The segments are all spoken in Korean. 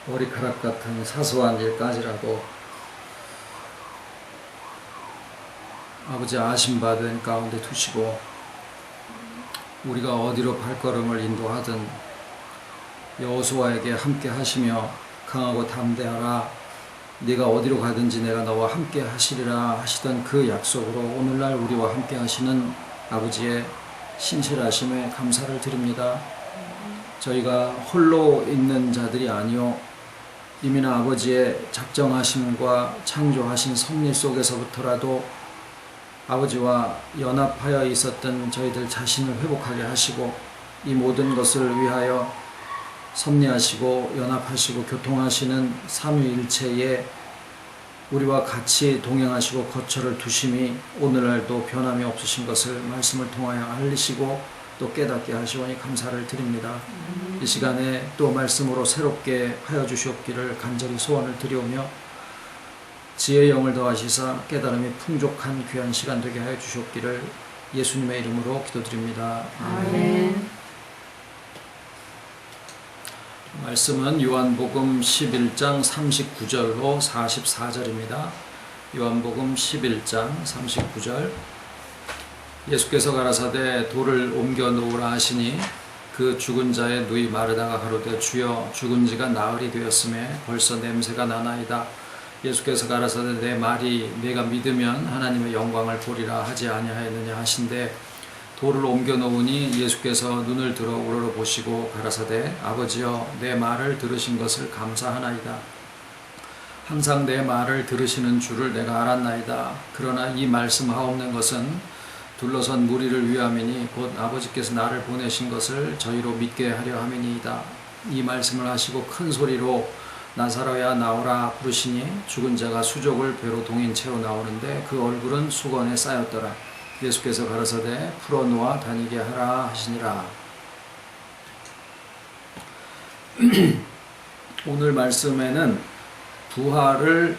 머리카락 같은 사소한 일까지라도 아버지 아심받은 가운데 두시고 우리가 어디로 발걸음을 인도하든 여호수아에게 함께 하시며 강하고 담대하라 네가 어디로 가든지 내가 너와 함께 하시리라 하시던 그 약속으로 오늘날 우리와 함께 하시는 아버지의 신실하심에 감사를 드립니다. 저희가 홀로 있는 자들이 아니요 이미나 아버지의 작정하심과 창조하신 섭리 속에서부터라도 아버지와 연합하여 있었던 저희들 자신을 회복하게 하시고 이 모든 것을 위하여 섭리하시고 연합하시고 교통하시는 삼위일체에 우리와 같이 동행하시고 거처를 두심이 오늘날도 변함이 없으신 것을 말씀을 통하여 알리시고 또 깨닫게 하시오니 감사를 드립니다. 이 시간에 또 말씀으로 새롭게 하여 주시옵기를 간절히 소원을 드리오며 지혜의 영을 더하시사 깨달음이 풍족한 귀한 시간 되게 하여 주시옵기를 예수님의 이름으로 기도드립니다. 아멘. 말씀은 요한복음 11장 39절로 44절입니다. 요한복음 11장 39절 예수께서 가라사대 돌을 옮겨 놓으라 하시니 그 죽은 자의 누이 마르다가 가로되 주여 죽은 지가 나흘이 되었음에 벌써 냄새가 나나이다. 예수께서 가라사대 내 말이 내가 믿으면 하나님의 영광을 보리라 하지 아니하였느냐 하신대 돌을 옮겨 놓으니 예수께서 눈을 들어 우러러 보시고 가라사대 아버지여 내 말을 들으신 것을 감사하나이다. 항상 내 말을 들으시는 줄을 내가 알았나이다. 그러나 이 말씀하옵는 것은 둘러선 무리를 위함이니 곧 아버지께서 나를 보내신 것을 저희로 믿게 하려 함이니이다. 이 말씀을 하시고 큰 소리로 나사로야 나오라 부르시니 죽은 자가 수족을 배로 동인 채로 나오는데 그 얼굴은 수건에 쌓였더라. 예수께서 가라사대 풀어놓아 다니게 하라 하시니라. 오늘 말씀에는 부활을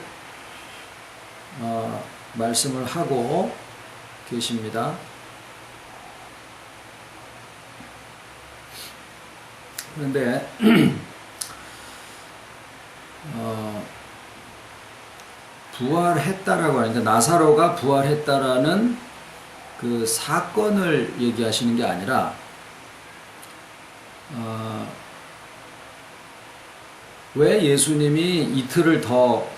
말씀을 하고 계십니다. 그런데 부활했다라고 하는데 나사로가 부활했다라는 그 사건을 얘기하시는 게 아니라 왜 예수님이 이틀을 더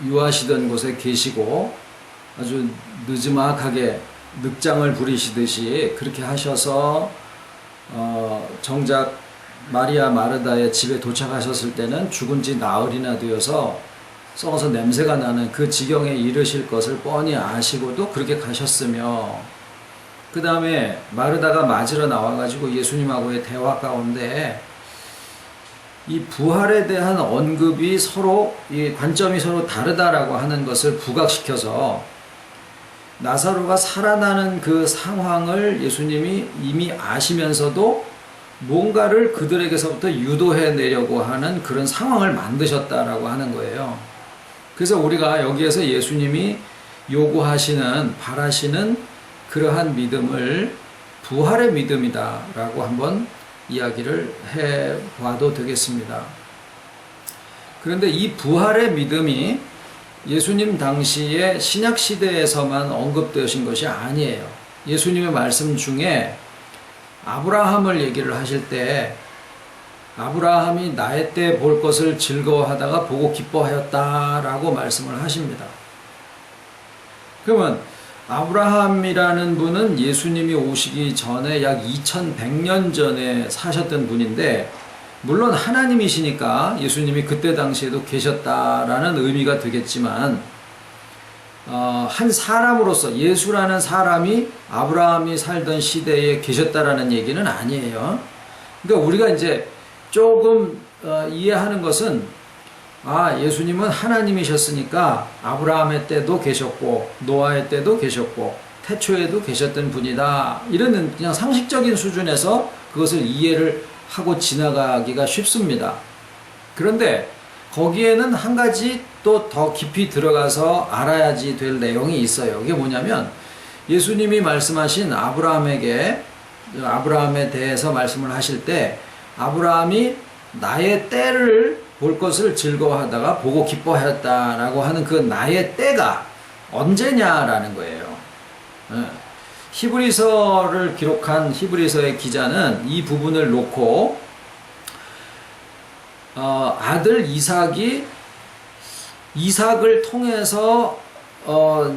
유하시던 곳에 계시고 아주 느지막하게 늑장을 부리시듯이 그렇게 하셔서 정작 마리아 마르다의 집에 도착하셨을 때는 죽은 지 나흘이나 되어서 썩어서 냄새가 나는 그 지경에 이르실 것을 뻔히 아시고도 그렇게 가셨으며 그 다음에 마르다가 맞으러 나와가지고 예수님하고의 대화 가운데 이 부활에 대한 언급이 서로 이 관점이 서로 다르다라고 하는 것을 부각시켜서 나사로가 살아나는 그 상황을 예수님이 이미 아시면서도 뭔가를 그들에게서부터 유도해 내려고 하는 그런 상황을 만드셨다라고 하는 거예요. 그래서 우리가 여기에서 예수님이 요구하시는 바라시는 그러한 믿음을 부활의 믿음이다라고 한번 이야기를 해봐도 되겠습니다. 그런데 이 부활의 믿음이 예수님 당시에 신약시대에서만 언급되신 것이 아니에요. 예수님의 말씀 중에 아브라함을 얘기를 하실 때 아브라함이 나의 때 볼 것을 즐거워하다가 보고 기뻐하였다라고 말씀을 하십니다. 그러면 아브라함이라는 분은 예수님이 오시기 전에 약 2100년 전에 사셨던 분인데 물론 하나님이시니까 예수님이 그때 당시에도 계셨다라는 의미가 되겠지만 한 사람으로서 예수라는 사람이 아브라함이 살던 시대에 계셨다라는 얘기는 아니에요. 그러니까 우리가 이제 조금 이해하는 것은 예수님은 하나님이셨으니까 아브라함의 때도 계셨고 노아의 때도 계셨고 태초에도 계셨던 분이다. 이런 그냥 상식적인 수준에서 그것을 이해를 하고 지나가기가 쉽습니다. 그런데 거기에는 한 가지 또 더 깊이 들어가서 알아야지 될 내용이 있어요. 그게 뭐냐면 예수님이 말씀하신 아브라함에 대해서 말씀을 하실 때 아브라함이 나의 때를 볼 것을 즐거워하다가 보고 기뻐하였다라고 하는 그 나의 때가 언제냐라는 거예요. 히브리서를 기록한 히브리서의 기자는 이 부분을 놓고 아들 이삭을 통해서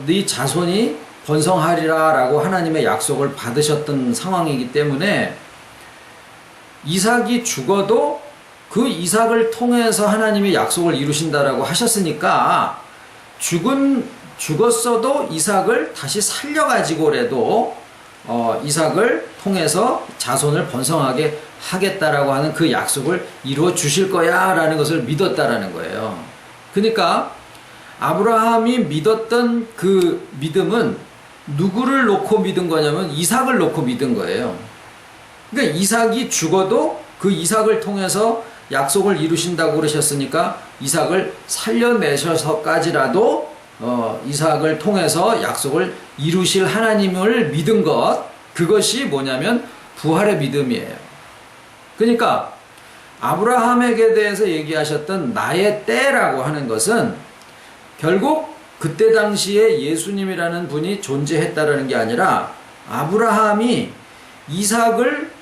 네 자손이 번성하리라 라고 하나님의 약속을 받으셨던 상황이기 때문에 이삭이 죽어도 그 이삭을 통해서 하나님의 약속을 이루신다라고 하셨으니까 죽었어도 이삭을 다시 살려가지고라도 이삭을 통해서 자손을 번성하게 하겠다라고 하는 그 약속을 이루어 주실 거야 라는 것을 믿었다라는 거예요. 그러니까 아브라함이 믿었던 그 믿음은 누구를 놓고 믿은 거냐면 이삭을 놓고 믿은 거예요. 그러니까 이삭이 죽어도 그 이삭을 통해서 약속을 이루신다고 그러셨으니까 이삭을 살려내셔서까지라도 이삭을 통해서 약속을 이루실 하나님을 믿은 것, 그것이 뭐냐면 부활의 믿음이에요. 그러니까 아브라함에게 대해서 얘기하셨던 나의 때라고 하는 것은 결국 그때 당시에 예수님이라는 분이 존재했다라는 게 아니라 아브라함이 이삭을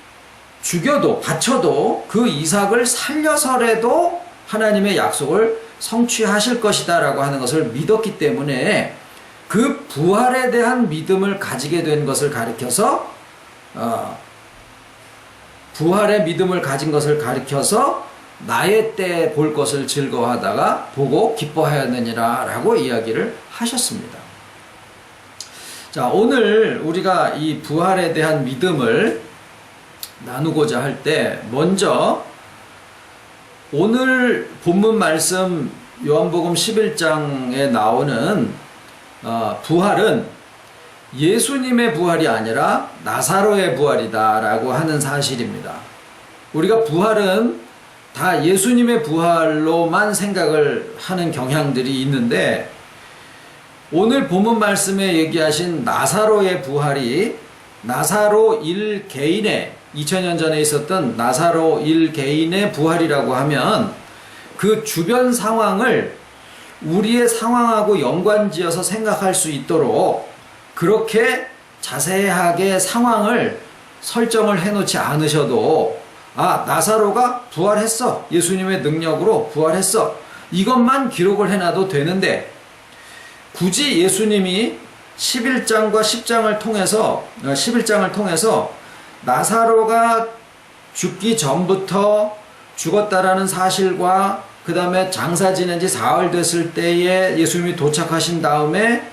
죽여도 바쳐도 그 이삭을 살려서라도 하나님의 약속을 성취하실 것이다 라고 하는 것을 믿었기 때문에 그 부활에 대한 믿음을 가지게 된 것을 가리켜서 부활의 믿음을 가진 것을 가리켜서 나의 때 볼 것을 즐거워하다가 보고 기뻐하였느니라 라고 이야기를 하셨습니다. 자, 오늘 우리가 이 부활에 대한 믿음을 나누고자 할 때 먼저 오늘 본문 말씀 요한복음 11장에 나오는 부활은 예수님의 부활이 아니라 나사로의 부활이다 라고 하는 사실입니다. 우리가 부활은 다 예수님의 부활로만 생각을 하는 경향들이 있는데 오늘 본문 말씀에 얘기하신 나사로의 부활이 나사로 1개인의 2000년 전에 있었던 나사로 1개인의 부활이라고 하면 그 주변 상황을 우리의 상황하고 연관지어서 생각할 수 있도록 그렇게 자세하게 상황을 설정을 해놓지 않으셔도 나사로가 부활했어. 예수님의 능력으로 부활했어. 이것만 기록을 해놔도 되는데 굳이 예수님이 11장과 10장을 통해서 11장을 통해서 나사로가 죽기 전부터 죽었다라는 사실과 그 다음에 장사 지낸 지 사흘 됐을 때에 예수님이 도착하신 다음에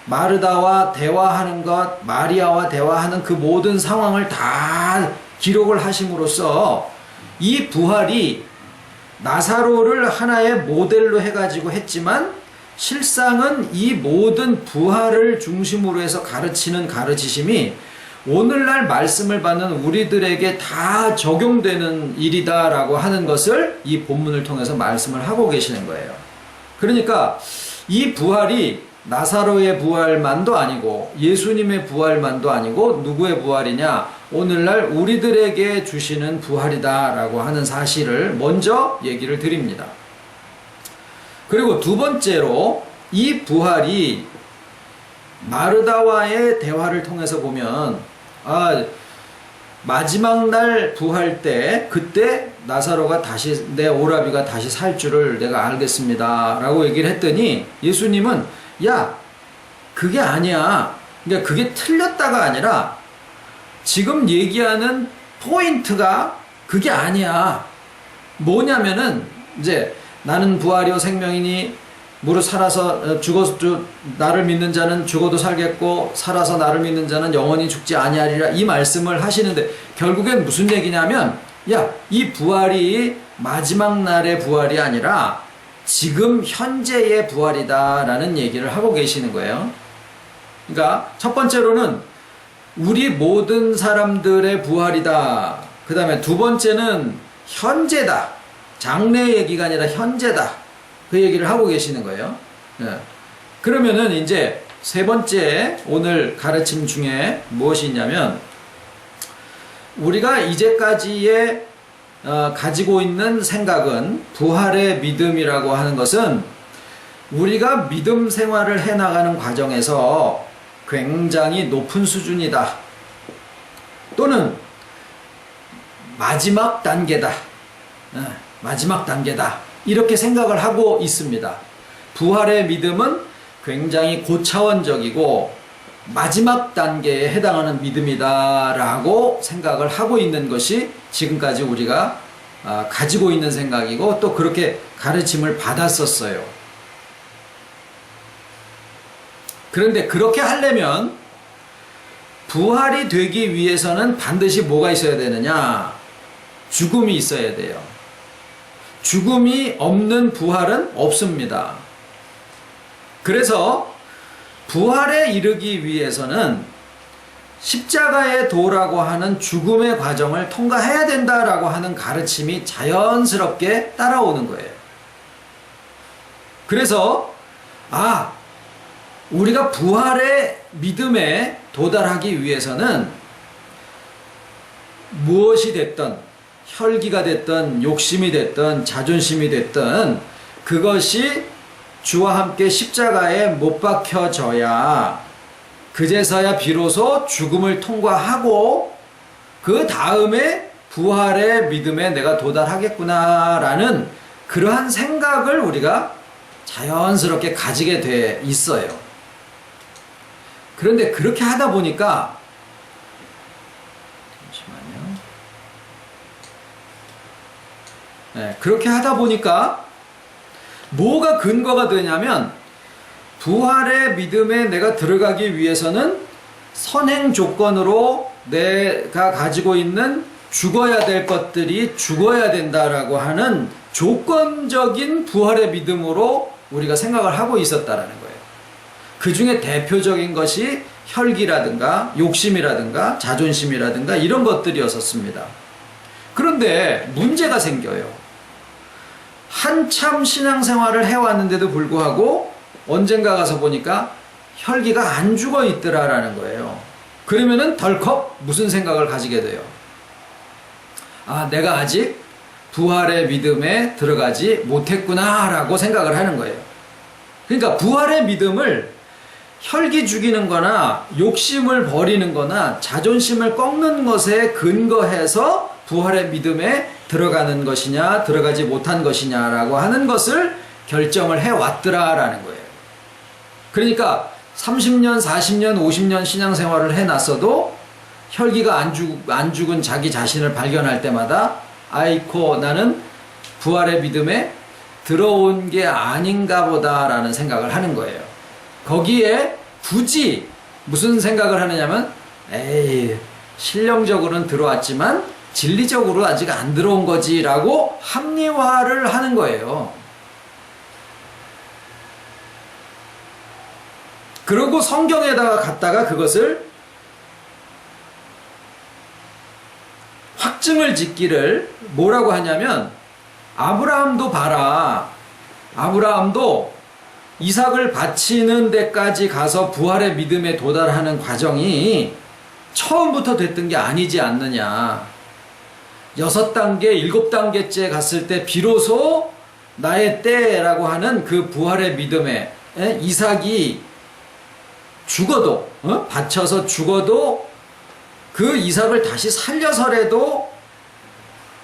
마르다와 대화하는 것, 마리아와 대화하는 그 모든 상황을 다 기록을 하심으로써 이 부활이 나사로를 하나의 모델로 해가지고 했지만 실상은 이 모든 부활을 중심으로 해서 가르치는 가르치심이 오늘날 말씀을 받는 우리들에게 다 적용되는 일이다라고 하는 것을 이 본문을 통해서 말씀을 하고 계시는 거예요. 그러니까 이 부활이 나사로의 부활만도 아니고 예수님의 부활만도 아니고 누구의 부활이냐? 오늘날 우리들에게 주시는 부활이다라고 하는 사실을 먼저 얘기를 드립니다. 그리고 두 번째로 이 부활이 마르다와의 대화를 통해서 보면 마지막 날 부활 때 그때 나사로가 다시 내 오라비가 다시 살 줄을 내가 알겠습니다 라고 얘기를 했더니 예수님은 그게 아니야. 그러니까 그게 틀렸다가 아니라 지금 얘기하는 포인트가 그게 아니야. 뭐냐면은 이제 나는 부활이요 생명이니 무릇 살아서 나를 믿는 자는 죽어도 살겠고 살아서 나를 믿는 자는 영원히 죽지 아니하리라 이 말씀을 하시는데 결국엔 무슨 얘기냐면 이 부활이 마지막 날의 부활이 아니라 지금 현재의 부활이다 라는 얘기를 하고 계시는 거예요. 그러니까 첫 번째로는 우리 모든 사람들의 부활이다. 그 다음에 두 번째는 현재다. 장래 얘기가 아니라 현재다. 그 얘기를 하고 계시는 거예요. 그러면은 이제 세 번째 오늘 가르침 중에 무엇이 있냐면 우리가 이제까지의 가지고 있는 생각은 부활의 믿음이라고 하는 것은 우리가 믿음 생활을 해나가는 과정에서 굉장히 높은 수준이다. 또는 마지막 단계다. 마지막 단계다. 이렇게 생각을 하고 있습니다. 부활의 믿음은 굉장히 고차원적이고 마지막 단계에 해당하는 믿음이다라고 생각을 하고 있는 것이 지금까지 우리가 가지고 있는 생각이고 또 그렇게 가르침을 받았었어요. 그런데 그렇게 하려면 부활이 되기 위해서는 반드시 뭐가 있어야 되느냐? 죽음이 있어야 돼요. 죽음이 없는 부활은 없습니다. 그래서 부활에 이르기 위해서는 십자가의 도라고 하는 죽음의 과정을 통과해야 된다라고 하는 가르침이 자연스럽게 따라오는 거예요. 그래서 우리가 부활의 믿음에 도달하기 위해서는 무엇이 됐든 혈기가 됐든 욕심이 됐든 자존심이 됐든 그것이 주와 함께 십자가에 못 박혀져야 그제서야 비로소 죽음을 통과하고 그 다음에 부활의 믿음에 내가 도달하겠구나라는 그러한 생각을 우리가 자연스럽게 가지게 돼 있어요. 그런데 그렇게 하다 보니까 그렇게 하다 보니까 뭐가 근거가 되냐면 부활의 믿음에 내가 들어가기 위해서는 선행 조건으로 내가 가지고 있는 죽어야 될 것들이 죽어야 된다라고 하는 조건적인 부활의 믿음으로 우리가 생각을 하고 있었다라는 거예요. 그 중에 대표적인 것이 혈기라든가 욕심이라든가 자존심이라든가 이런 것들이었었습니다. 그런데 문제가 생겨요. 한참 신앙생활을 해왔는데도 불구하고 언젠가 가서 보니까 혈기가 안 죽어 있더라라는 거예요. 그러면은 덜컥 무슨 생각을 가지게 돼요? 내가 아직 부활의 믿음에 들어가지 못했구나라고 생각을 하는 거예요. 그러니까 부활의 믿음을 혈기 죽이는 거나 욕심을 버리는 거나 자존심을 꺾는 것에 근거해서 부활의 믿음에 들어가는 것이냐 들어가지 못한 것이냐라고 하는 것을 결정을 해왔더라라는 거예요. 그러니까 30년, 40년, 50년 신앙생활을 해놨어도 혈기가 안 죽은 자기 자신을 발견할 때마다 아이코 나는 부활의 믿음에 들어온 게 아닌가 보다라는 생각을 하는 거예요. 거기에 굳이 무슨 생각을 하느냐면 실령적으로는 들어왔지만 진리적으로 아직 안 들어온 거지라고 합리화를 하는 거예요. 그리고 성경에다가 갖다가 그것을 확증을 짓기를 뭐라고 하냐면 아브라함도 봐라. 아브라함도 이삭을 바치는 데까지 가서 부활의 믿음에 도달하는 과정이 처음부터 됐던 게 아니지 않느냐. 6단계, 7단계째 갔을 때 비로소 나의 때라고 하는 그 부활의 믿음에 이삭이 죽어도 바쳐서 죽어도 그 이삭을 다시 살려서라도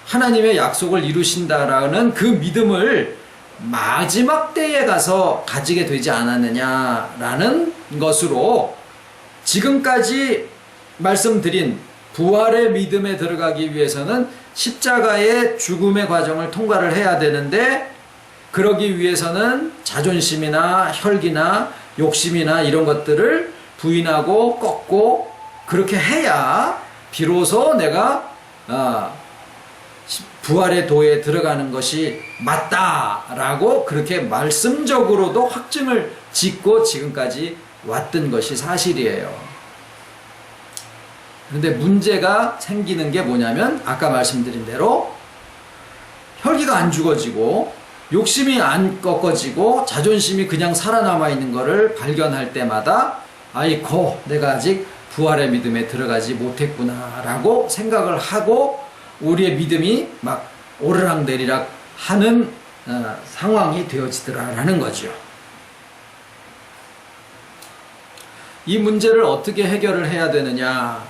하나님의 약속을 이루신다라는 그 믿음을 마지막 때에 가서 가지게 되지 않았느냐라는 것으로 지금까지 말씀드린 부활의 믿음에 들어가기 위해서는 십자가의 죽음의 과정을 통과를 해야 되는데 그러기 위해서는 자존심이나 혈기나 욕심이나 이런 것들을 부인하고 꺾고 그렇게 해야 비로소 내가 부활의 도에 들어가는 것이 맞다라고 그렇게 말씀적으로도 확증을 짓고 지금까지 왔던 것이 사실이에요. 그런데 문제가 생기는 게 뭐냐면 아까 말씀드린 대로 혈기가 안 죽어지고 욕심이 안 꺾어지고 자존심이 그냥 살아남아 있는 것을 발견할 때마다 아이코 내가 아직 부활의 믿음에 들어가지 못했구나 라고 생각을 하고 우리의 믿음이 막 오르락내리락 하는 상황이 되어지더라라는 거죠. 이 문제를 어떻게 해결을 해야 되느냐?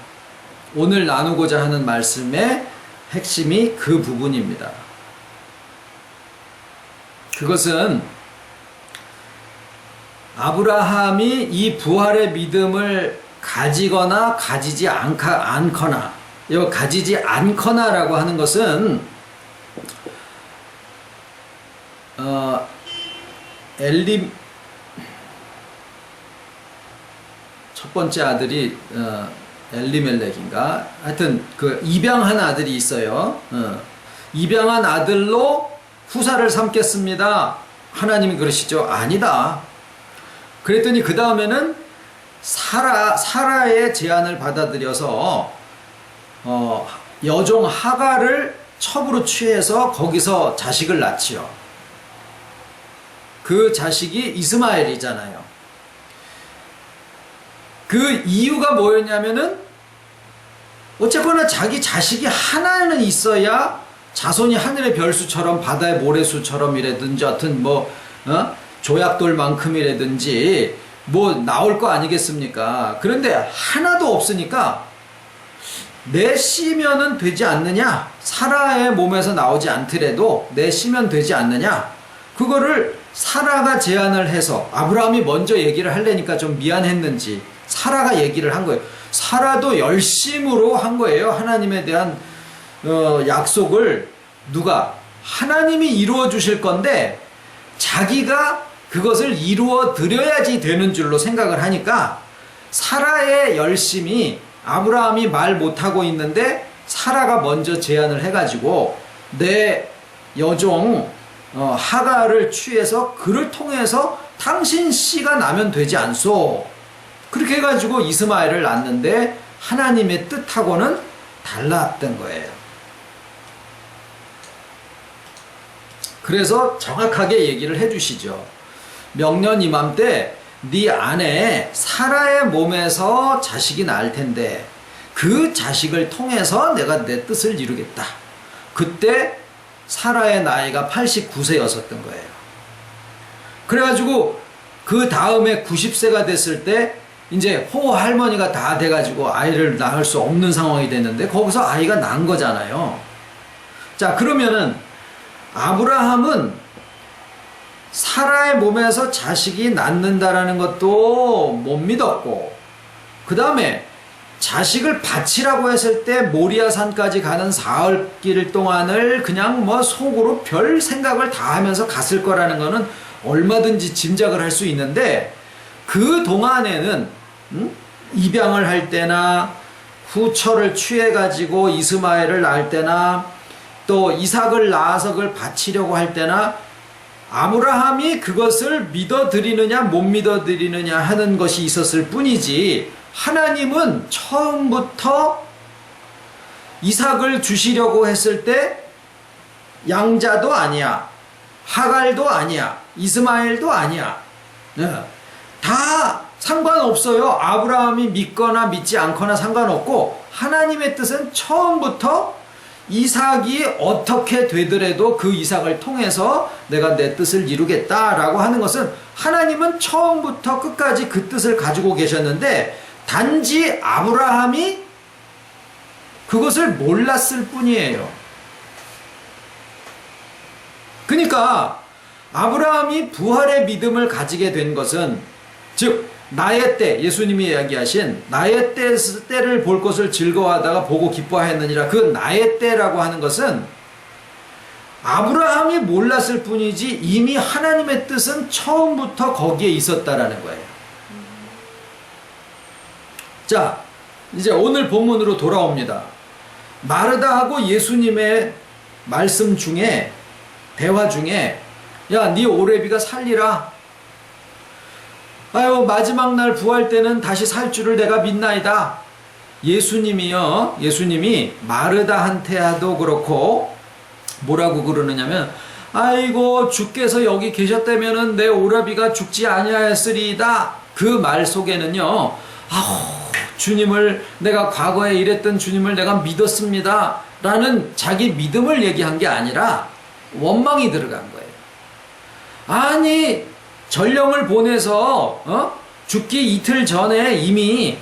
오늘 나누고자 하는 말씀의 핵심이 그 부분입니다. 그것은 아브라함이 이 부활의 믿음을 가지거나 가지지 않거나, 이 가지지 않거나라고 하는 것은 첫 번째 아들이 엘리멜렉인가? 하여튼 그 입양한 아들이 있어요. 입양한 아들로 후사를 삼겠습니다. 하나님이 그러시죠? 아니다. 그랬더니 그 다음에는 사라의 제안을 받아들여서 여종 하갈을 첩으로 취해서 거기서 자식을 낳지요. 그 자식이 이스마엘이잖아요. 그 이유가 뭐였냐면은 어쨌거나 자기 자식이 하나는 있어야 자손이 하늘의 별수처럼 바다의 모래수처럼이라든지 하여튼 조약돌만큼이라든지 나올 거 아니겠습니까? 그런데 하나도 없으니까 내 씨면은 되지 않느냐? 사라의 몸에서 나오지 않더라도 내 씨면 되지 않느냐? 그거를 사라가 제안을 해서 아브라함이 먼저 얘기를 하려니까 좀 미안했는지 사라가 얘기를 한 거예요. 사라도 열심으로 한 거예요. 하나님에 대한 약속을 누가? 하나님이 이루어 주실 건데 자기가 그것을 이루어 드려야지 되는 줄로 생각을 하니까 사라의 열심이 아브라함이 말 못하고 있는데 사라가 먼저 제안을 해가지고 내 여종 하갈을 취해서 그를 통해서 당신 씨가 나면 되지 않소. 그렇게 해가지고 이스마엘을 낳는데 하나님의 뜻하고는 달랐던 거예요. 그래서 정확하게 얘기를 해주시죠. 명년 이맘때 네 아내 사라의 몸에서 자식이 나을 텐데 그 자식을 통해서 내가 내 뜻을 이루겠다. 그때 사라의 나이가 89세였었던 거예요. 그래가지고 그 다음에 90세가 됐을 때 이제 할머니가 다 돼가지고 아이를 낳을 수 없는 상황이 됐는데 거기서 아이가 난 거잖아요. 자, 그러면은 아브라함은 사라의 몸에서 자식이 낳는다라는 것도 못 믿었고, 그 다음에 자식을 바치라고 했을 때 모리아산까지 가는 사흘 길 동안을 그냥 속으로 별 생각을 다 하면서 갔을 거라는 거는 얼마든지 짐작을 할 수 있는데, 그 동안에는 입양을 할 때나 후처를 취해가지고 이스마엘을 낳을 때나 또 이삭을 낳아서 그걸 바치려고 할 때나 아브라함이 그것을 믿어드리느냐 못 믿어드리느냐 하는 것이 있었을 뿐이지, 하나님은 처음부터 이삭을 주시려고 했을 때 양자도 아니야, 하갈도 아니야, 이스마엘도 아니야. 다 상관없어요. 아브라함이 믿거나 믿지 않거나 상관없고, 하나님의 뜻은 처음부터 이삭이 어떻게 되더라도 그 이삭을 통해서 내가 내 뜻을 이루겠다라고 하는 것은 하나님은 처음부터 끝까지 그 뜻을 가지고 계셨는데, 단지 아브라함이 그것을 몰랐을 뿐이에요. 그러니까 아브라함이 부활의 믿음을 가지게 된 것은, 즉 나의 때, 예수님이 이야기하신 나의 때를 볼 것을 즐거워하다가 보고 기뻐하였느니라, 그 나의 때라고 하는 것은 아브라함이 몰랐을 뿐이지 이미 하나님의 뜻은 처음부터 거기에 있었다라는 거예요. 자, 이제 오늘 본문으로 돌아옵니다. 마르다하고 예수님의 말씀 중에, 대화 중에, 야, 네 오레비가 살리라. 아유, 마지막 날 부활 때는 다시 살 줄을 내가 믿나이다. 예수님이 마르다한테도 그렇고 뭐라고 그러느냐면, 아이고 주께서 여기 계셨다면은 내 오라비가 죽지 아니하였으리이다. 그 말 속에는요, 아우 주님을, 내가 과거에 이랬던 주님을 내가 믿었습니다 라는 자기 믿음을 얘기한 게 아니라 원망이 들어간 거예요. 아니 전령을 보내서 죽기 이틀 전에 이미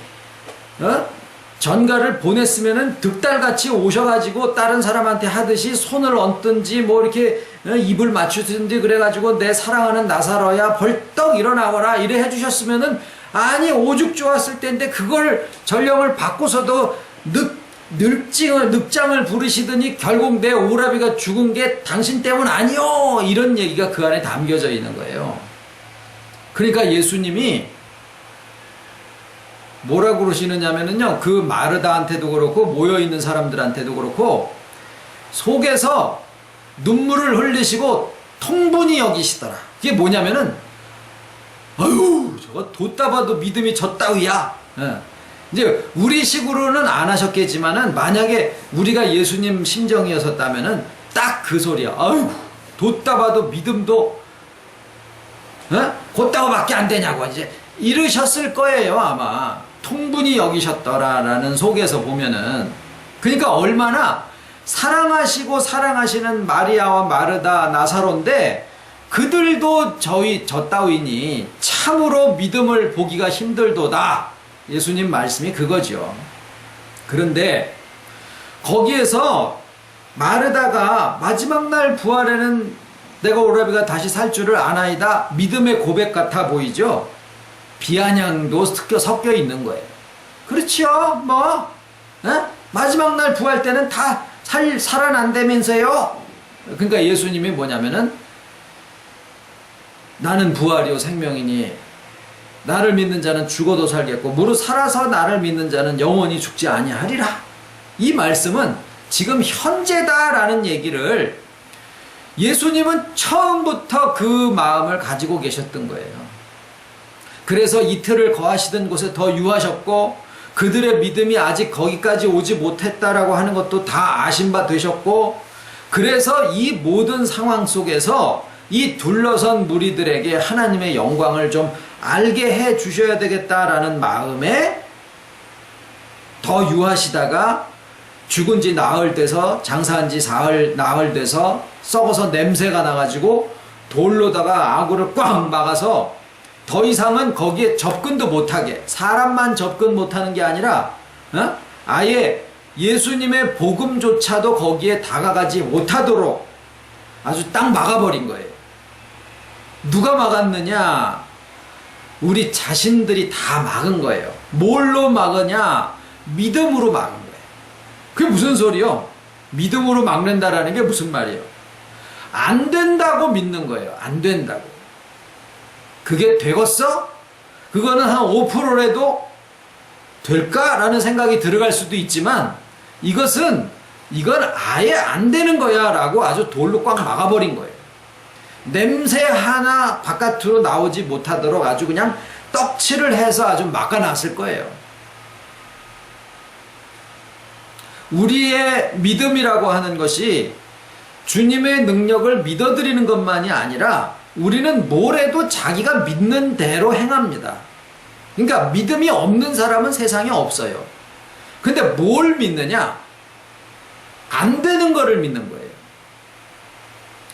전가를 보냈으면은 득달같이 오셔가지고 다른 사람한테 하듯이 손을 얹든지 뭐 이렇게 입을 맞추든지 그래가지고 내 사랑하는 나사로야 벌떡 일어나거라 이래 해주셨으면은, 아니 오죽 좋았을 텐데 그걸 전령을 받고서도 늑장을 부르시더니 결국 내 오라비가 죽은 게 당신 때문 아니요, 이런 얘기가 그 안에 담겨져 있는 거예요. 그러니까 예수님이 뭐라고 그러시느냐면요, 그 마르다한테도 그렇고 모여있는 사람들한테도 그렇고 속에서 눈물을 흘리시고 통분히 여기시더라. 그게 뭐냐면은, 아유 저거 뒀다 봐도 믿음이 저 따위야. 이제 우리 식으로는 안 하셨겠지만은 만약에 우리가 예수님 심정이었었다면은 딱 그 소리야. 아유 뒀다 봐도 믿음도 곧다고밖에 안 되냐고 이제 이러셨을 거예요 아마. 통분히 여기셨더라라는 속에서 보면은. 그러니까 얼마나 사랑하시고 사랑하시는 마리아와 마르다, 나사로인데 그들도 저 따위니 참으로 믿음을 보기가 힘들도다. 예수님 말씀이 그거죠. 그런데 거기에서 마르다가 마지막 날 부활에는 내가 오라비가 다시 살 줄을 아나이다, 믿음의 고백 같아 보이죠. 비아냥도 섞여 있는 거예요. 그렇죠 뭐 마지막 날 부활 때는 다 살아난다면서요. 그러니까 예수님이 뭐냐면은, 나는 부활이요 생명이니 나를 믿는 자는 죽어도 살겠고 무릇 살아서 나를 믿는 자는 영원히 죽지 아니하리라. 이 말씀은 지금 현재다라는 얘기를 예수님은 처음부터 그 마음을 가지고 계셨던 거예요. 그래서 이틀을 거하시던 곳에 더 유하셨고 그들의 믿음이 아직 거기까지 오지 못했다라고 하는 것도 다 아신 바 되셨고, 그래서 이 모든 상황 속에서 이 둘러선 무리들에게 하나님의 영광을 좀 알게 해 주셔야 되겠다라는 마음에 더 유하시다가 죽은 지 나흘 돼서, 장사한 지 나흘 돼서 썩어서 냄새가 나가지고 돌로다가 아구를 꽉 막아서 더 이상은 거기에 접근도 못하게, 사람만 접근 못하는 게 아니라 아예 예수님의 복음조차도 거기에 다가가지 못하도록 아주 딱 막아버린 거예요. 누가 막았느냐? 우리 자신들이 다 막은 거예요. 뭘로 막으냐? 믿음으로 막은 거예요. 그게 무슨 소리요? 믿음으로 막는다라는 게 무슨 말이에요? 안 된다고 믿는 거예요. 안 된다고. 그게 되겠어? 그거는 한 5%라도 될까라는 생각이 들어갈 수도 있지만, 이건 아예 안 되는 거야 라고 아주 돌로 꽉 막아버린 거예요. 냄새 하나 바깥으로 나오지 못하도록 아주 그냥 떡칠을 해서 아주 막아놨을 거예요. 우리의 믿음이라고 하는 것이 주님의 능력을 믿어드리는 것만이 아니라 우리는 뭘 해도 자기가 믿는 대로 행합니다. 그러니까 믿음이 없는 사람은 세상에 없어요. 근데 뭘 믿느냐? 안 되는 거를 믿는 거예요.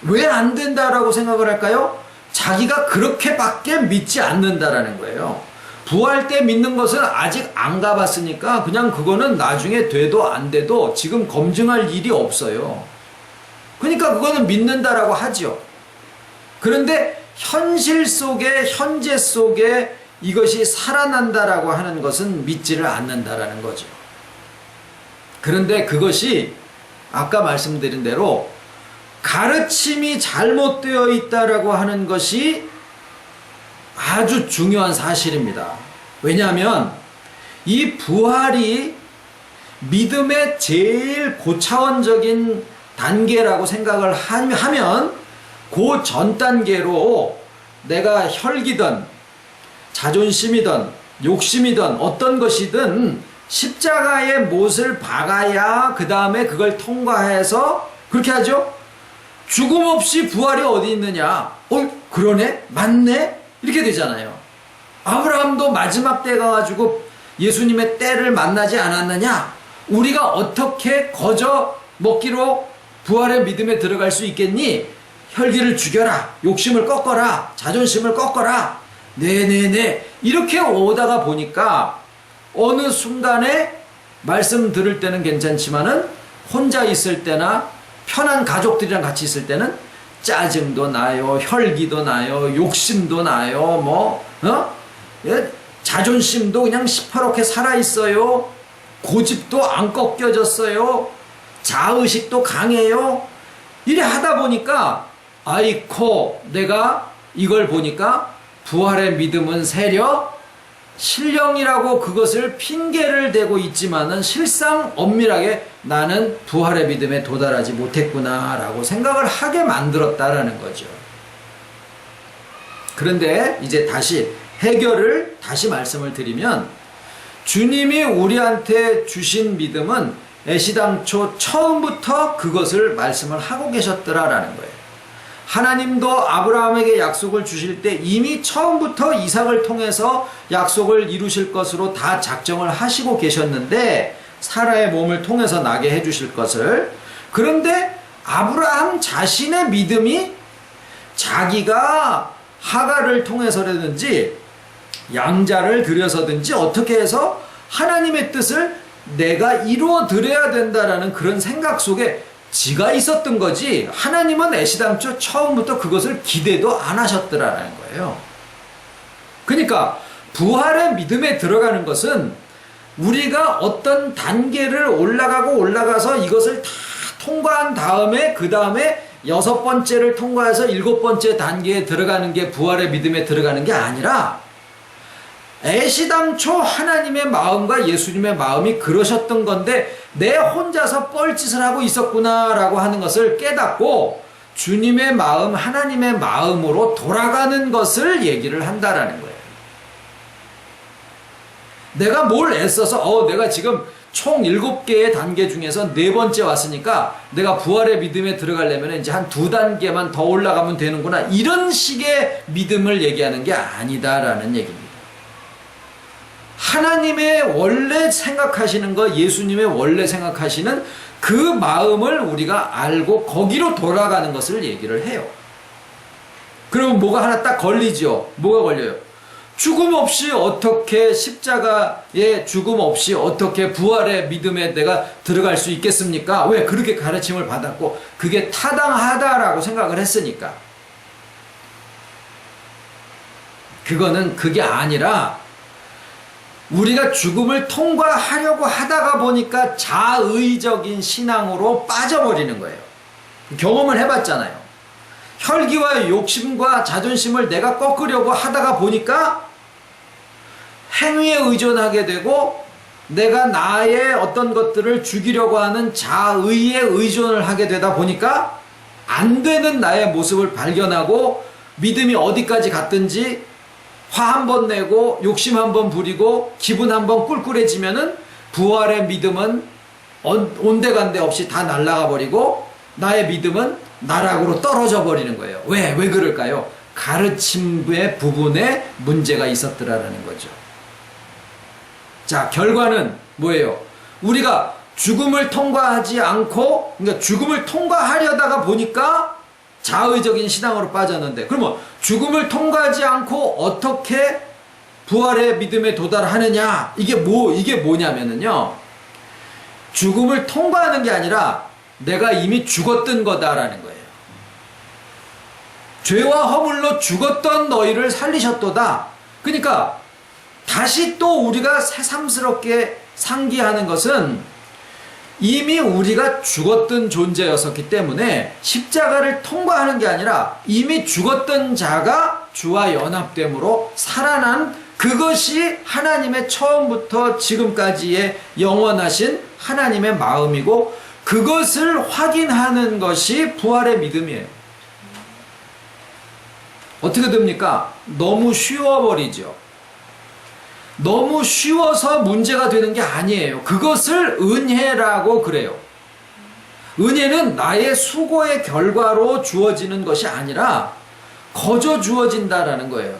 왜 안 된다라고 생각을 할까요? 자기가 그렇게밖에 믿지 않는다라는 거예요. 부활 때 믿는 것은 아직 안 가봤으니까 그냥 그거는 나중에 돼도 안 돼도 지금 검증할 일이 없어요. 그러니까 그거는 믿는다라고 하죠. 그런데 현실 속에, 현재 속에 이것이 살아난다라고 하는 것은 믿지를 않는다라는 거죠. 그런데 그것이 아까 말씀드린 대로 가르침이 잘못되어 있다라고 하는 것이 아주 중요한 사실입니다. 왜냐하면 이 부활이 믿음의 제일 고차원적인 단계라고 생각을 하면 그 전 단계로 내가 혈기든 자존심이든 욕심이든 어떤 것이든 십자가의 못을 박아야 그 다음에 그걸 통과해서 그렇게 하죠. 죽음 없이 부활이 어디 있느냐? 그러네? 맞네? 이렇게 되잖아요. 아브라함도 마지막 때 가가지고 예수님의 때를 만나지 않았느냐? 우리가 어떻게 거저 먹기로 부활의 믿음에 들어갈 수 있겠니? 혈기를 죽여라, 욕심을 꺾어라, 자존심을 꺾어라, 네네네 이렇게 오다가 보니까 어느 순간에 말씀 들을 때는 괜찮지만은 혼자 있을 때나 편한 가족들이랑 같이 있을 때는 짜증도 나요, 혈기도 나요, 욕심도 나요, 자존심도 그냥 시퍼렇게 살아있어요, 고집도 안 꺾여졌어요, 자의식도 강해요. 이래 하다 보니까 아이코, 내가 이걸 보니까 부활의 믿음은 세려 신령이라고 그것을 핑계를 대고 있지만은 실상 엄밀하게 나는 부활의 믿음에 도달하지 못했구나 라고 생각을 하게 만들었다라는 거죠. 그런데 이제 다시 해결을 다시 말씀을 드리면, 주님이 우리한테 주신 믿음은 애시당초 처음부터 그것을 말씀을 하고 계셨더라라는 거예요. 하나님도 아브라함에게 약속을 주실 때 이미 처음부터 이삭을 통해서 약속을 이루실 것으로 다 작정을 하시고 계셨는데, 사라의 몸을 통해서 나게 해주실 것을. 그런데 아브라함 자신의 믿음이 자기가 하갈을 통해서라든지 양자를 들여서든지 어떻게 해서 하나님의 뜻을 내가 이루어 드려야 된다라는 그런 생각 속에 지가 있었던 거지, 하나님은 애시당초 처음부터 그것을 기대도 안 하셨더라라는 거예요. 그러니까 부활의 믿음에 들어가는 것은 우리가 어떤 단계를 올라가서 이것을 다 통과한 다음에 그 다음에 6번째를 통과해서 7번째 단계에 들어가는 게 부활의 믿음에 들어가는 게 아니라, 애시당초 하나님의 마음과 예수님의 마음이 그러셨던 건데 내 혼자서 뻘짓을 하고 있었구나 라고 하는 것을 깨닫고 주님의 마음, 하나님의 마음으로 돌아가는 것을 얘기를 한다라는 거예요. 내가 뭘 애써서 내가 지금 총 7개의 단계 중에서 4번째 왔으니까 내가 부활의 믿음에 들어가려면 이제 한 2단계만 더 올라가면 되는구나, 이런 식의 믿음을 얘기하는 게 아니다라는 얘기입니다. 하나님의 원래 생각하시는 거, 예수님의 원래 생각하시는 그 마음을 우리가 알고 거기로 돌아가는 것을 얘기를 해요. 그러면 뭐가 하나 딱 걸리죠. 뭐가 걸려요? 죽음 없이 어떻게, 십자가의 죽음 없이 어떻게 부활의 믿음에 내가 들어갈 수 있겠습니까? 왜? 그렇게 가르침을 받았고 그게 타당하다라고 생각을 했으니까. 그게 아니라 우리가 죽음을 통과하려고 하다가 보니까 자의적인 신앙으로 빠져버리는 거예요. 경험을 해봤잖아요. 혈기와 욕심과 자존심을 내가 꺾으려고 하다가 보니까 행위에 의존하게 되고, 내가 나의 어떤 것들을 죽이려고 하는 자의에 의존을 하게 되다 보니까 안 되는 나의 모습을 발견하고, 믿음이 어디까지 갔든지 화 한 번 내고 욕심 한 번 부리고 기분 한 번 꿀꿀해지면은 부활의 믿음은 온데간데 없이 다 날아가 버리고 나의 믿음은 나락으로 떨어져 버리는 거예요. 왜 그럴까요? 가르침의 부분에 문제가 있었더라라는 거죠. 자, 결과는 뭐예요? 우리가 죽음을 통과하지 않고, 그러니까 죽음을 통과하려다가 보니까 자의적인 신앙으로 빠졌는데, 그러면 죽음을 통과하지 않고 어떻게 부활의 믿음에 도달하느냐? 이게 뭐냐면은요, 죽음을 통과하는 게 아니라 내가 이미 죽었던 거다라는 거예요. 죄와 허물로 죽었던 너희를 살리셨도다. 그러니까 다시 또 우리가 새삼스럽게 상기하는 것은 이미 우리가 죽었던 존재였었기 때문에 십자가를 통과하는 게 아니라 이미 죽었던 자가 주와 연합됨으로 살아난, 그것이 하나님의 처음부터 지금까지의 영원하신 하나님의 마음이고, 그것을 확인하는 것이 부활의 믿음이에요. 어떻게 됩니까? 너무 쉬워버리죠. 너무 쉬워서 문제가 되는 게 아니에요. 그것을 은혜라고 그래요. 은혜는 나의 수고의 결과로 주어지는 것이 아니라 거저 주어진다라는 거예요.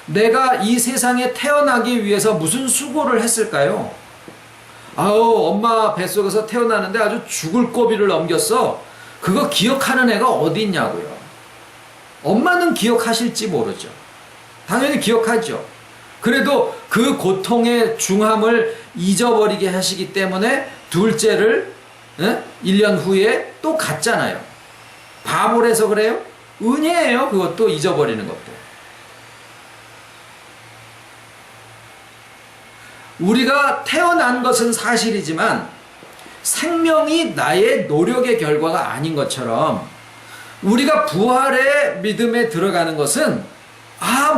내가 이 세상에 태어나기 위해서 무슨 수고를 했을까요? 아우, 엄마 뱃속에서 태어나는데 아주 죽을 고비를 넘겼어. 그거 기억하는 애가 어디 있냐고요. 엄마는 기억하실지 모르죠. 당연히 기억하죠. 그래도 그 고통의 중함을 잊어버리게 하시기 때문에 둘째를 1년 후에 또 갔잖아요. 바보를 해서 그래요? 은혜예요. 그것도 잊어버리는 것도. 우리가 태어난 것은 사실이지만 생명이 나의 노력의 결과가 아닌 것처럼 우리가 부활의 믿음에 들어가는 것은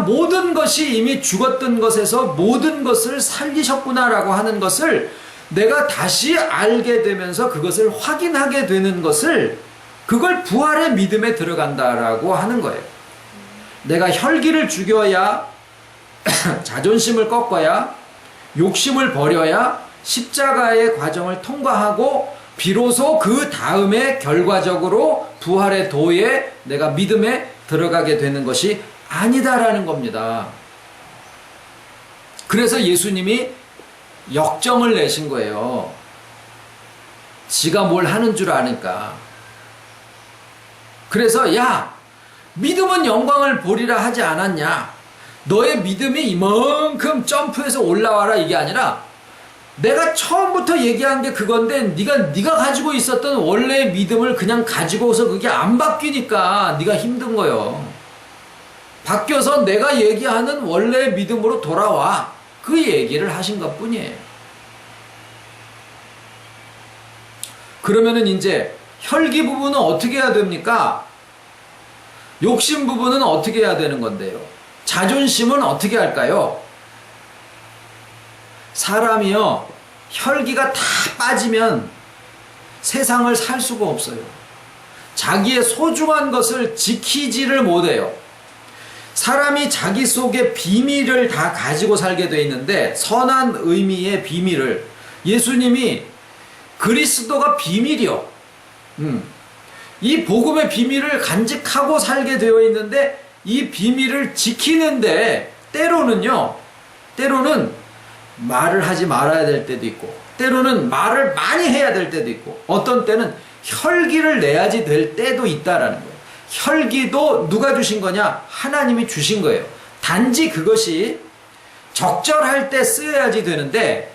모든 것이 이미 죽었던 것에서 모든 것을 살리셨구나라고 하는 것을 내가 다시 알게 되면서 그것을 확인하게 되는 것을 그걸 부활의 믿음에 들어간다라고 하는 거예요. 내가 혈기를 죽여야 자존심을 꺾어야 욕심을 버려야 십자가의 과정을 통과하고 비로소 그 다음에 결과적으로 부활의 도에 내가 믿음에 들어가게 되는 것이 아니다라는 겁니다. 그래서 예수님이 역정을 내신 거예요. 지가 뭘 하는 줄 아니까. 그래서 야, 믿음은 영광을 보리라 하지 않았냐? 너의 믿음이 이만큼 점프해서 올라와라 이게 아니라 내가 처음부터 얘기한 게 그건데 네가 가지고 있었던 원래의 믿음을 그냥 가지고서 그게 안 바뀌니까 네가 힘든 거예요. 바뀌어서 내가 얘기하는 원래의 믿음으로 돌아와. 그 얘기를 하신 것 뿐이에요. 그러면은 이제 혈기 부분은 어떻게 해야 됩니까? 욕심 부분은 어떻게 해야 되는 건데요? 자존심은 어떻게 할까요? 사람이요, 혈기가 다 빠지면 세상을 살 수가 없어요. 자기의 소중한 것을 지키지를 못해요. 사람이 자기 속에 비밀을 다 가지고 살게 돼 있는데, 선한 의미의 비밀을 예수님이 그리스도가 비밀이요. 이 복음의 비밀을 간직하고 살게 되어 있는데 이 비밀을 지키는데 때로는 말을 하지 말아야 될 때도 있고 때로는 말을 많이 해야 될 때도 있고 어떤 때는 혈기를 내야지 될 때도 있다라는 거예요. 혈기도 누가 주신 거냐? 하나님이 주신 거예요. 단지 그것이 적절할 때 쓰여야지 되는데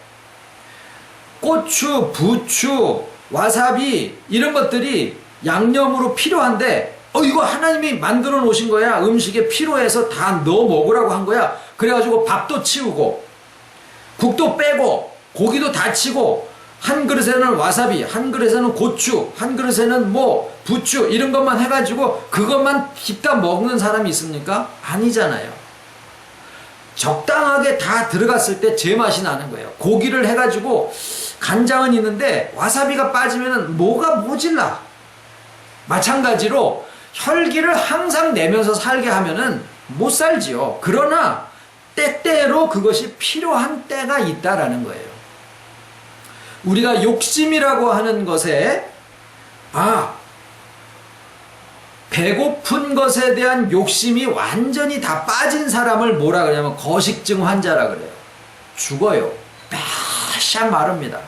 고추, 부추, 와사비 이런 것들이 양념으로 필요한데 이거 하나님이 만들어 놓으신 거야. 음식에 필요해서 다 넣어 먹으라고 한 거야. 그래가지고 밥도 치우고 국도 빼고 고기도 다 치고 한 그릇에는 와사비, 한 그릇에는 고추, 한 그릇에는 뭐 부추 이런 것만 해가지고 그것만 깃다 먹는 사람이 있습니까? 아니잖아요. 적당하게 다 들어갔을 때 제맛이 나는 거예요. 고기를 해가지고 간장은 있는데 와사비가 빠지면 뭐가 모질라. 마찬가지로 혈기를 항상 내면서 살게 하면은 못 살지요. 그러나 때때로 그것이 필요한 때가 있다라는 거예요. 우리가 욕심이라고 하는 것에 배고픈 것에 대한 욕심이 완전히 다 빠진 사람을 뭐라 그러냐면 거식증 환자라 그래요. 죽어요. 빼샥 마릅니다.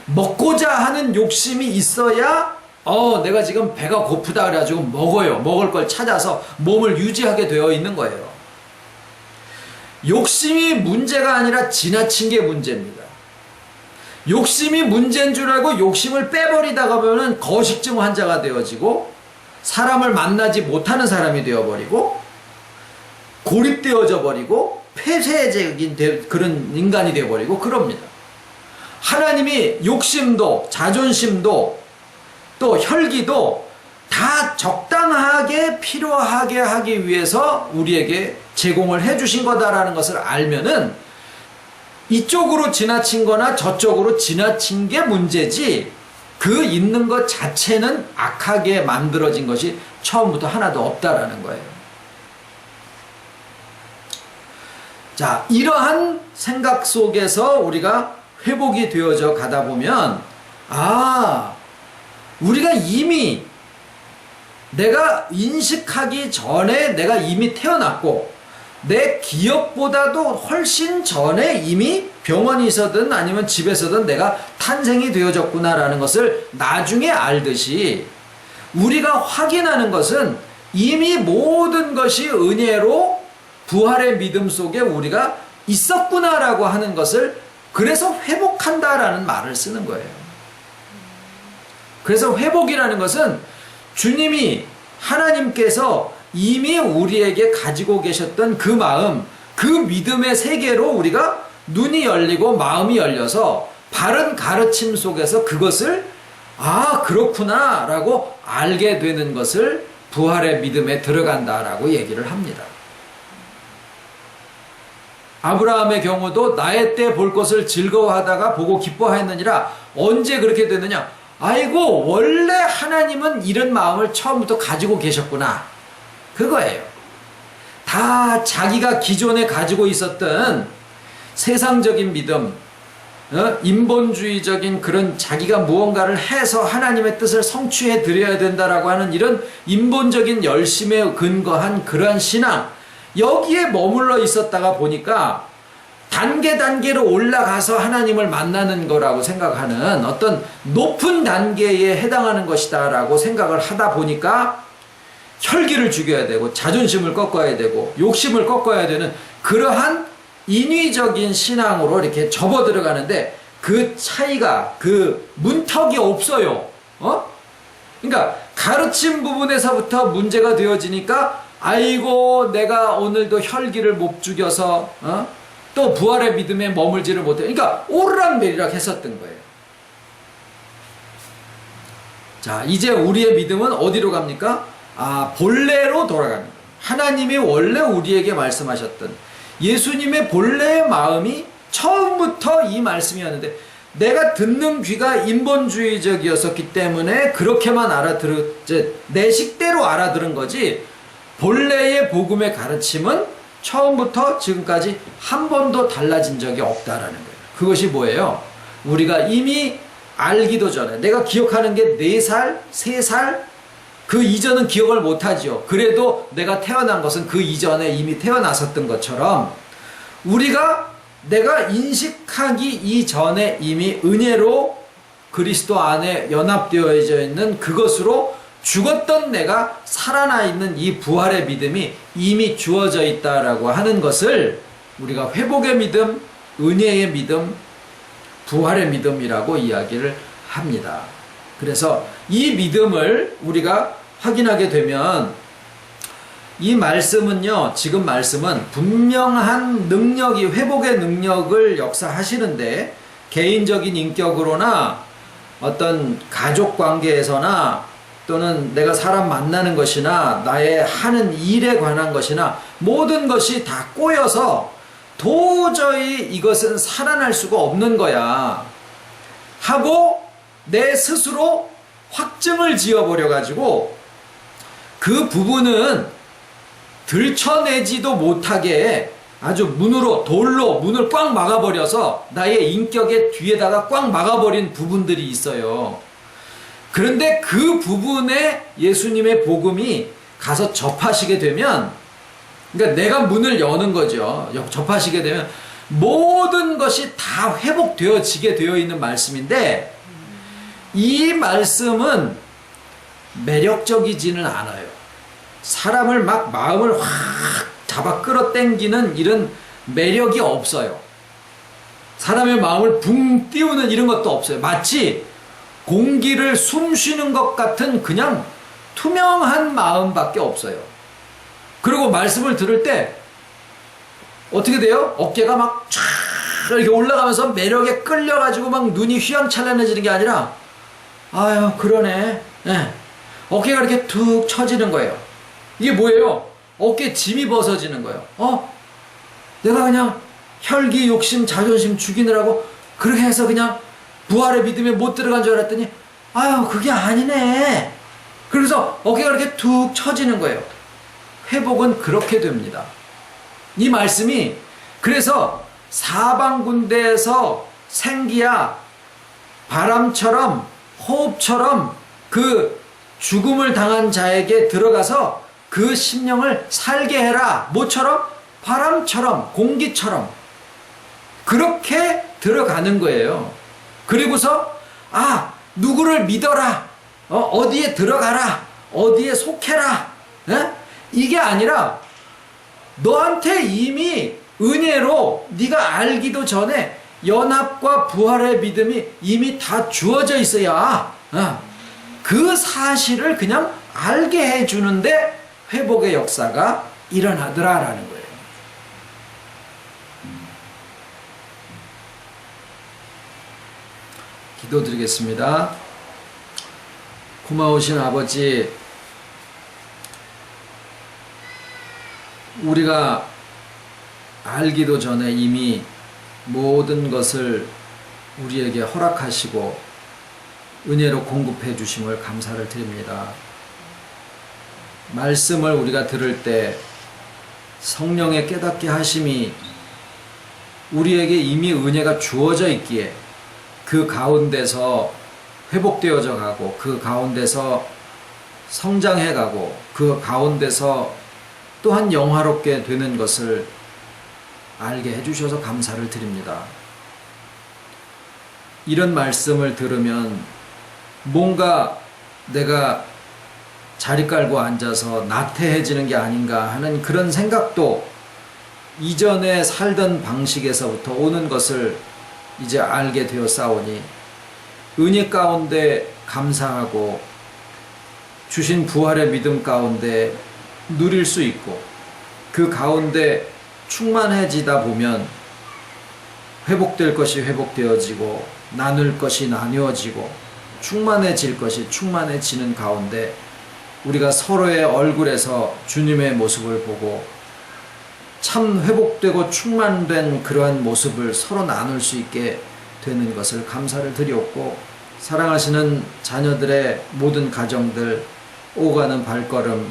먹고자 하는 욕심이 있어야 내가 지금 배가 고프다 그래가지고 먹어요. 먹을 걸 찾아서 몸을 유지하게 되어 있는 거예요. 욕심이 문제가 아니라 지나친 게 문제입니다. 욕심이 문제인 줄 알고 욕심을 빼버리다가 보면 거식증 환자가 되어지고 사람을 만나지 못하는 사람이 되어버리고 고립되어져 버리고 폐쇄적인 그런 인간이 되어버리고 그럽니다. 하나님이 욕심도 자존심도 또 혈기도 다 적당하게 필요하게 하기 위해서 우리에게 제공을 해주신 거다라는 것을 알면은 이쪽으로 지나친 거나 저쪽으로 지나친 게 문제지 그 있는 것 자체는 악하게 만들어진 것이 처음부터 하나도 없다라는 거예요. 자, 이러한 생각 속에서 우리가 회복이 되어져 가다 보면 우리가 이미 내가 인식하기 전에 내가 이미 태어났고 내 기억보다도 훨씬 전에 이미 병원에서든 아니면 집에서든 내가 탄생이 되어졌구나라는 것을 나중에 알듯이, 우리가 확인하는 것은 이미 모든 것이 은혜로 부활의 믿음 속에 우리가 있었구나라고 하는 것을, 그래서 회복한다라는 말을 쓰는 거예요. 그래서 회복이라는 것은 주님이, 하나님께서 이미 우리에게 가지고 계셨던 그 마음, 그 믿음의 세계로 우리가 눈이 열리고 마음이 열려서 바른 가르침 속에서 그것을 그렇구나 라고 알게 되는 것을 부활의 믿음에 들어간다라고 얘기를 합니다. 아브라함의 경우도 나의 때 볼 것을 즐거워하다가 보고 기뻐하였느니라. 언제 그렇게 됐느냐? 아이고, 원래 하나님은 이런 마음을 처음부터 가지고 계셨구나, 그거예요. 다 자기가 기존에 가지고 있었던 세상적인 믿음, 인본주의적인 그런 자기가 무언가를 해서 하나님의 뜻을 성취해 드려야 된다라고 하는 이런 인본적인 열심에 근거한 그러한 신앙, 여기에 머물러 있었다가 보니까 단계로 올라가서 하나님을 만나는 거라고 생각하는 어떤 높은 단계에 해당하는 것이다 라고 생각을 하다 보니까 혈기를 죽여야 되고 자존심을 꺾어야 되고 욕심을 꺾어야 되는 그러한 인위적인 신앙으로 이렇게 접어 들어가는데, 그 차이가, 그 문턱이 없어요. 그러니까 가르침 부분에서부터 문제가 되어지니까 아이고, 내가 오늘도 혈기를 못 죽여서 또 부활의 믿음에 머물지를 못해. 그러니까 오르락내리락 했었던 거예요. 자, 이제 우리의 믿음은 어디로 갑니까? 본래로 돌아가는 거예요. 하나님이 원래 우리에게 말씀하셨던 예수님의 본래의 마음이 처음부터 이 말씀이었는데, 내가 듣는 귀가 인본주의적이었기 때문에 그렇게만 내 식대로 알아들은 거지, 본래의 복음의 가르침은 처음부터 지금까지 한 번도 달라진 적이 없다라는 거예요. 그것이 뭐예요? 우리가 이미 알기도 전에, 내가 기억하는 게 4살, 3살, 그 이전은 기억을 못하지요. 그래도 내가 태어난 것은 그 이전에 이미 태어났었던 것처럼, 내가 인식하기 이전에 이미 은혜로 그리스도 안에 연합되어져 있는 그것으로 죽었던 내가 살아나 있는 이 부활의 믿음이 이미 주어져 있다라고 하는 것을 우리가 회복의 믿음, 은혜의 믿음, 부활의 믿음이라고 이야기를 합니다. 그래서 이 믿음을 우리가 확인하게 되면, 이 말씀은요, 지금 말씀은 분명한 능력이, 회복의 능력을 역사하시는데, 개인적인 인격으로나 어떤 가족 관계에서나 또는 내가 사람 만나는 것이나 나의 하는 일에 관한 것이나 모든 것이 다 꼬여서 도저히 이것은 살아날 수가 없는 거야 하고 내 스스로 확증을 지어버려 가지고 그 부분은 들춰내지도 못하게 아주 돌로 문을 꽉 막아버려서 나의 인격의 뒤에다가 꽉 막아버린 부분들이 있어요. 그런데 그 부분에 예수님의 복음이 가서 접하시게 되면, 그러니까 내가 문을 여는 거죠. 접하시게 되면 모든 것이 다 회복되어지게 되어 있는 말씀인데, 이 말씀은 매력적이지는 않아요. 사람을 막 마음을 확 잡아 끌어당기는 이런 매력이 없어요. 사람의 마음을 붕 띄우는 이런 것도 없어요. 마치 공기를 숨 쉬는 것 같은 그냥 투명한 마음밖에 없어요. 그리고 말씀을 들을 때 어떻게 돼요? 어깨가 막 쫙 이렇게 올라가면서 매력에 끌려가지고 막 눈이 휘황찬란해지는 게 아니라, 아유 그러네, 네. 어깨가 이렇게 툭 처지는 거예요. 이게 뭐예요? 어깨 짐이 벗어지는 거예요. 내가 그냥 혈기, 욕심, 자존심 죽이느라고 그렇게 해서 그냥 부활의 믿음에 못 들어간 줄 알았더니, 아유 그게 아니네. 그래서 어깨가 이렇게 툭 처지는 거예요. 회복은 그렇게 됩니다. 이 말씀이 그래서 사방군대에서 생기야 바람처럼 호흡처럼 그 죽음을 당한 자에게 들어가서 그 심령을 살게 해라. 뭐처럼? 바람처럼 공기처럼 그렇게 들어가는 거예요. 그리고서 누구를 믿어라, 어디에 들어가라, 어디에 속해라, 이게 아니라 너한테 이미 은혜로 네가 알기도 전에 연합과 부활의 믿음이 이미 다 주어져 있어야 그 사실을 그냥 알게 해주는데 회복의 역사가 일어나더라라는 거예요. 기도드리겠습니다. 고마우신 아버지, 우리가 알기도 전에 이미 모든 것을 우리에게 허락하시고 은혜로 공급해 주심을 감사를 드립니다. 말씀을 우리가 들을 때 성령의 깨닫게 하심이 우리에게 이미 은혜가 주어져 있기에 그 가운데서 회복되어져 가고 그 가운데서 성장해 가고 그 가운데서 또한 영화롭게 되는 것을 알게 해주셔서 감사를 드립니다. 이런 말씀을 들으면 뭔가 내가 자리 깔고 앉아서 나태해지는 게 아닌가 하는 그런 생각도 이전에 살던 방식에서부터 오는 것을 이제 알게 되었사오니 은혜 가운데 감사하고 주신 부활의 믿음 가운데 누릴 수 있고 그 가운데 충만해지다 보면 회복될 것이 회복되어지고 나눌 것이 나누어지고 충만해질 것이 충만해지는 가운데 우리가 서로의 얼굴에서 주님의 모습을 보고 참 회복되고 충만된 그러한 모습을 서로 나눌 수 있게 되는 것을 감사를 드리옵고, 사랑하시는 자녀들의 모든 가정들 오가는 발걸음,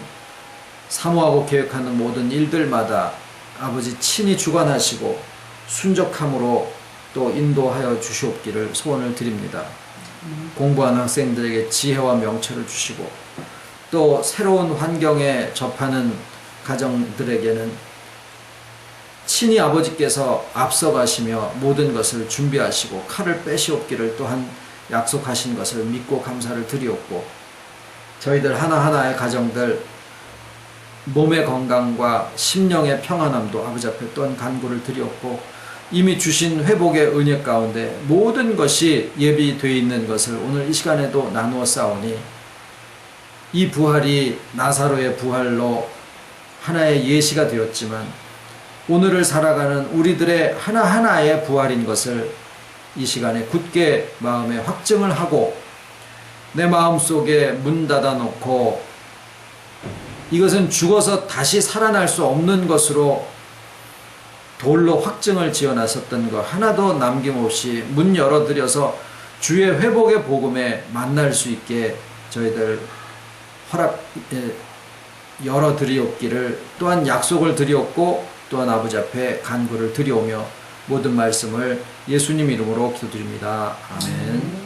사모하고 계획하는 모든 일들마다 아버지 친히 주관하시고 순적함으로 또 인도하여 주시옵기를 소원을 드립니다. 공부하는 학생들에게 지혜와 명철을 주시고 또 새로운 환경에 접하는 가정들에게는 친히 아버지께서 앞서가시며 모든 것을 준비하시고 칼을 빼시옵기를 또한 약속하신 것을 믿고 감사를 드리옵고, 저희들 하나하나의 가정들 몸의 건강과 심령의 평안함도 아버지 앞에 또한 간구를 드리옵고, 이미 주신 회복의 은혜 가운데 모든 것이 예비되어 있는 것을 오늘 이 시간에도 나누어 싸우니 이 부활이 나사로의 부활로 하나의 예시가 되었지만 오늘을 살아가는 우리들의 하나하나의 부활인 것을 이 시간에 굳게 마음에 확증을 하고 내 마음속에 문 닫아놓고 이것은 죽어서 다시 살아날 수 없는 것으로 돌로 확증을 지어놨었던 것 하나도 남김없이 문 열어드려서 주의 회복의 복음에 만날 수 있게 저희들 열어드리옵기를 또한 약속을 드리옵고 또한 아버지 앞에 간구를 드리오며 모든 말씀을 예수님 이름으로 기도드립니다. 아멘.